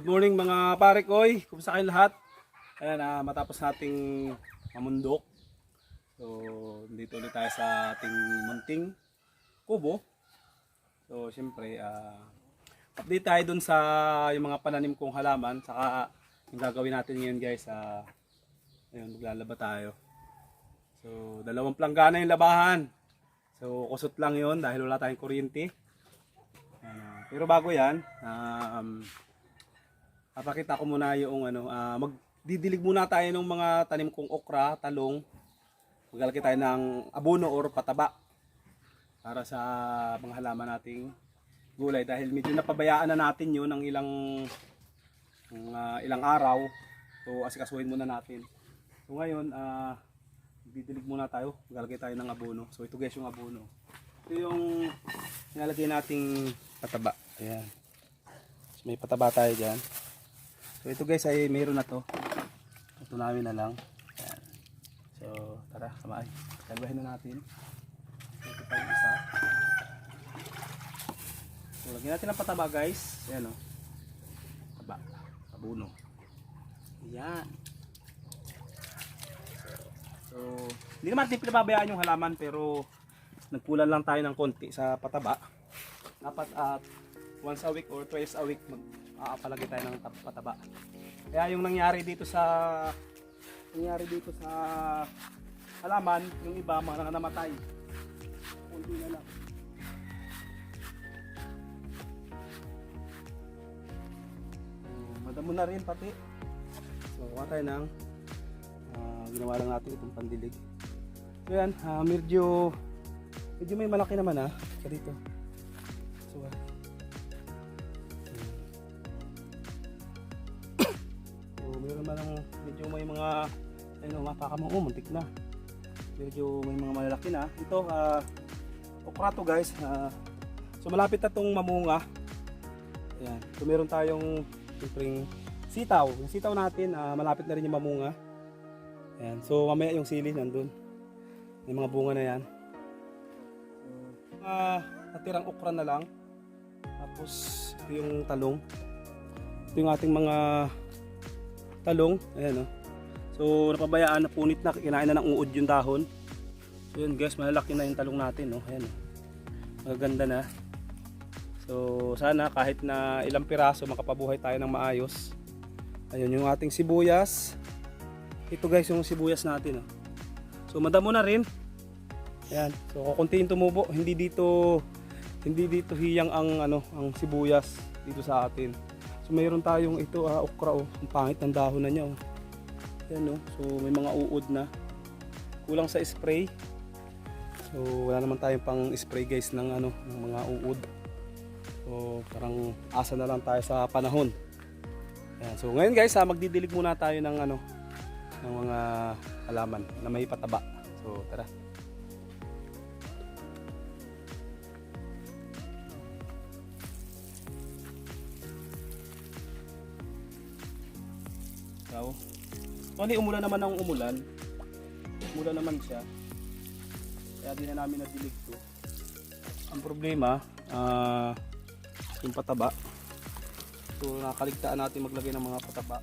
Good morning mga pare koy, kumusta kayong lahat? Ayan, matapos nating mamundok. So, dito ulit tayo sa ating munting kubo. So, siyempre, update tayo dun sa yung mga pananim kong halaman. Saka, yung gagawin natin ngayon guys, ayun, maglalaba tayo. So, dalawang planggana yung labahan. So, kusot lang yun dahil wala tayong kuryente. Pero bago yan, papakita ko muna yung magdidilig muna tayo ng mga tanim kong okra, talong. Maglalagay tayo ng abono or pataba para sa mga halaman nating gulay dahil medyo napabayaan na natin yun ng ilang araw. So asikasuhin muna natin. So ngayon, didilig muna tayo, maglalagay tayo ng abono. So ito guys yung abono. Ito yung nilalagay nating pataba. Ayan. So, may pataba tayo dyan. So ito guys ay mayroon na to. Ito namin na lang. Ayan. So tara, samaay. Kalbahin na natin. Ito pa yung isa. So lagyan natin ng pataba guys. Ayan o. Pataba. Abono. Ayan. So hindi naman natin pinababayaan yung halaman pero nagkulan lang tayo ng konti sa pataba. Dapat once a week or twice a week palagay tayo ng pataba. Kaya yung nangyari dito sa halaman, yung iba mga namatay. Kunti na lang. Madamo na rin pati. So kuha tayo ng ginawa lang natin itong pandilig. So yan, medyo may malaki naman sa dito. So meron man ng medyo may mga muntik na. Medyo may mga malalaki na. Ito okra to guys. So malapit na tong mamunga. Ayan. So meron tayong simpleng sitaw. Yung sitaw natin malapit na rin yung mamunga. Ayan. So mamaya yung sili nandun. May mga bunga na yan. Natirang okra na lang. Tapos ito yung talong. Ito yung ating mga talong. Ayan o. So napabayaan na punit na. Kinain na ng uod yung dahon. So yun guys, malalaki na yung talong natin. Ayan o. Magaganda na. So sana kahit na ilang piraso makapabuhay tayo ng maayos. Ayun yung ating sibuyas. Ito guys yung sibuyas natin. So madamo na rin. Ayan. So kukuntiin tumubo. Hindi dito hiyang ang sibuyas dito sa atin. So mayroon tayong ito okra ang pangit ng dahon na niya Ayan So may mga uod na. Kulang sa spray. So wala naman tayong pang spray guys ng mga uod. So parang asa na lang tayo sa panahon. Ayan. So ngayon guys, magdidilig muna tayo ng ng mga halaman na may pataba. So tara. Actually, umulan naman ng umulan. Umulan naman siya. Kaya di na namin nadilig to. Ang problema, yung pataba. So, nakaligtaan natin maglagay ng mga pataba.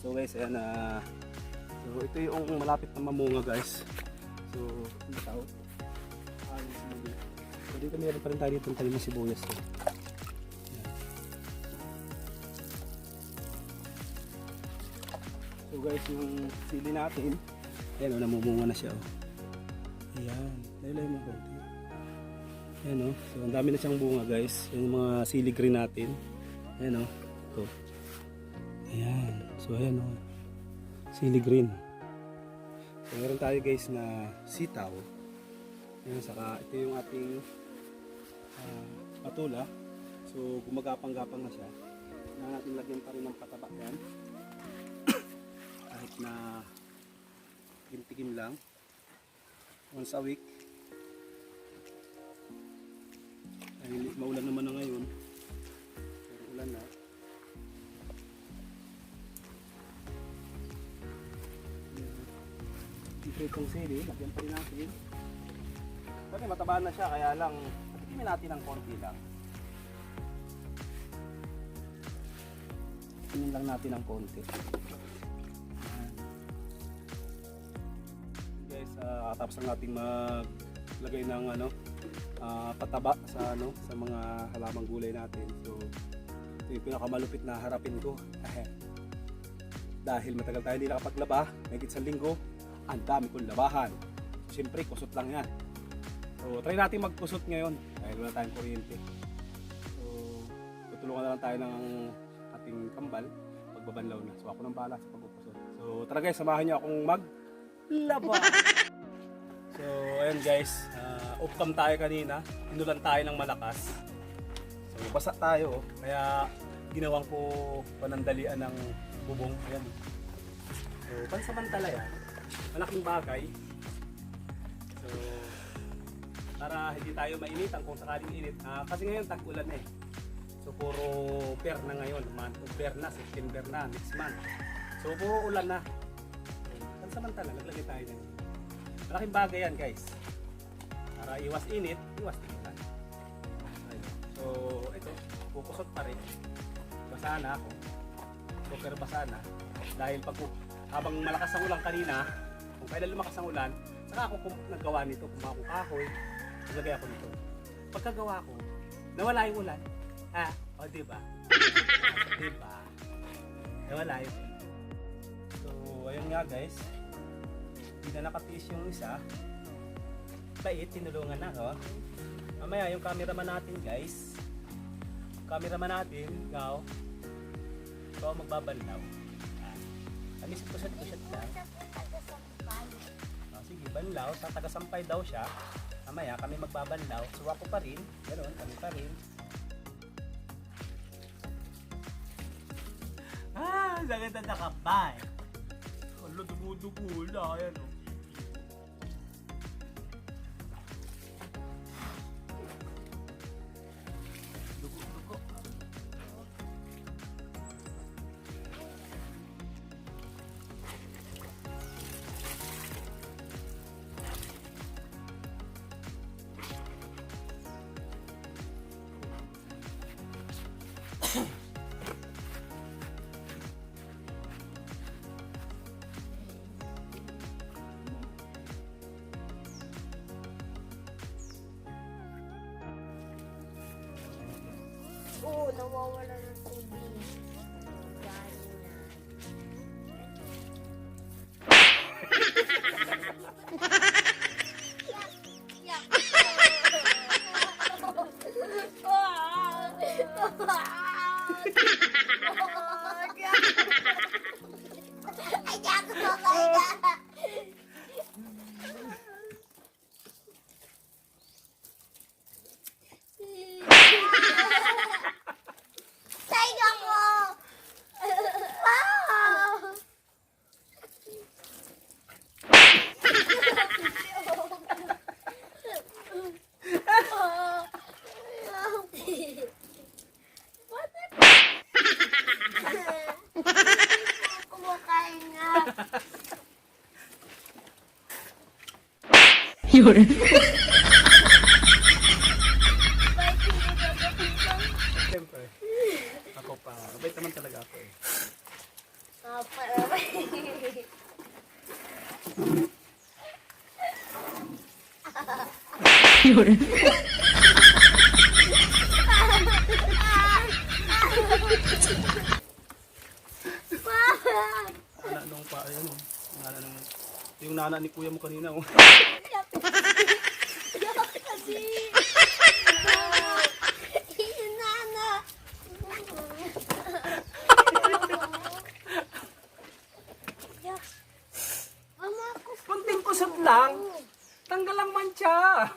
So guys, ayan so ito yung malapit na mamunga guys. So, bitaw. So dito meron pa rin tayo dito tanim ng sibuyas. So guys, yung sili natin, ayan namumunga na siya Ayan, laylay mo konti. Ayan so ang dami na siyang bunga guys. Yung mga sili green natin. Ayan ito. Ayan. So ayan sili green. So meron tayo guys na sitaw. Ayan, saka ito yung ating patula. So gumagapang-gapang na siya. Kailangan natin lagyan pa rin ng pataba yan. Kahit na tigim-tigim lang. Once a week. Maulan naman na ngayon. Pero ulan na. Itong sili, lagyan pa rin natin. Kasi mataba na siya, kaya lang patikimin natin ng konti lang. Patikimin lang natin ng konti. Guys, tapos ang ating maglagay ng pataba sa sa mga halamang gulay natin. So ito yung pinakamalupit na harapin ko. Dahil matagal tayo hindi nakapaglaba, mahigit sa linggo, ang dami kong labahan. Siyempre, kusot lang yan. So, try natin magkusot ngayon dahil wala tayong kuryente. So, tutulungan na lang tayo ng ating kambal pagbabanlaw na. So, ako nang bahala sa pagkukusot. So, tara guys, samahan niyo akong maglaba. So, ayun guys, off-cam tayo kanina. Inulan tayo ng malakas. So, basa tayo. Kaya, ginawang ko panandalian ng bubong. Ayan. So, pansamantala yan. Malaking bagay. So, para hindi tayo mainitan kung sakaling init. Kasi ngayon tag-ulan eh. So, puro per na ngayon. Per na, September na, next month. So, puro ulan na. So, pansamantala, naglagay tayo na. Malaking bagay yan guys. Para iwas init, iwas tigilan. So, ito, pukusot pa rin. Basa na ako. Super basa na. Dahil habang malakas ang ulan kanina, kung kailan lumakas ang ulan, saka ako naggawa nito, kumuha akong kahoy, naglagay ako nito. Pagkagawa ko, nawala yung ulan. O diba? Diba? Nawala yung ulan. So, ayun nga guys. Hindi na nakatiis yung isa. Bait, tinulungan na, no? Mamaya, yung cameraman natin guys. Cameraman natin, ikaw. Ikaw magbabanlaw. Alis kusat-kusat lang. Sige, banlaw. Sa taga-sampay daw siya. Mamaya kami magbabanlaw. So ako pa rin. Ganoon, kami pa rin. Sakit na nakabay. Hala, dugo-dugo na. Ayan o. Dugo-dugo. Oo, nawawala ng tubig. Gano'n na. Yak! Ay, yak ko kaya! Yun. Siyempre. Ako pa. Mabait naman talaga ako eh. Yun. Nana nung pa, ayan o. Nana nung, yung nana ni kuya mo kanina o. Kunting kusot lang. Tanggal ang mancha.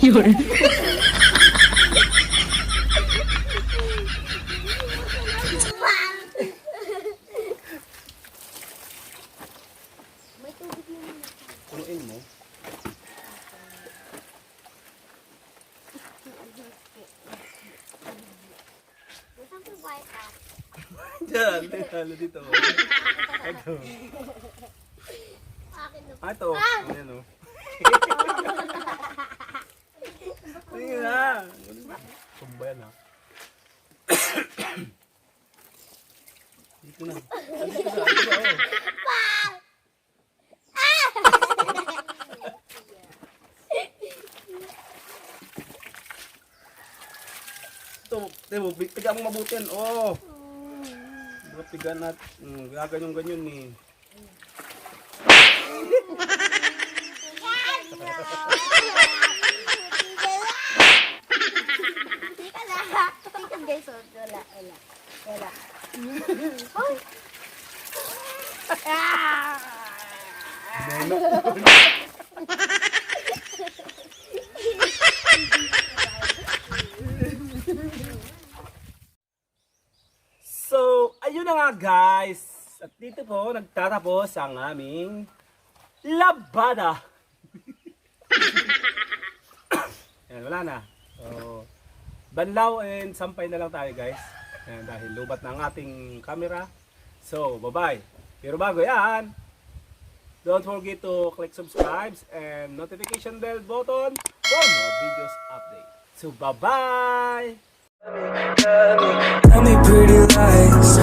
Yun. May tubig yun. Punuin mo. Diyan, halo dito. Ito. Akin na. Ah, ito. Ayan o. Tingin na. Sumba yan ha. Dito na. Dito na. Dito na. Ito, piga mo mabuti yan. Oh. Piga nat. Gaganyan-ganyan eh. Tika na. Tika guys. Wala. Hoy. So, ayun na nga guys. At dito po nagtatapos ang aming labada. Ayan, wala na. So, banlaw and sampay na lang tayo guys. Ayan, dahil lubat na ang ating camera. So, bye-bye. Pero bago yan, don't forget to click subscribe and notification bell button for more videos update. So, bye-bye! Tell me pretty lies,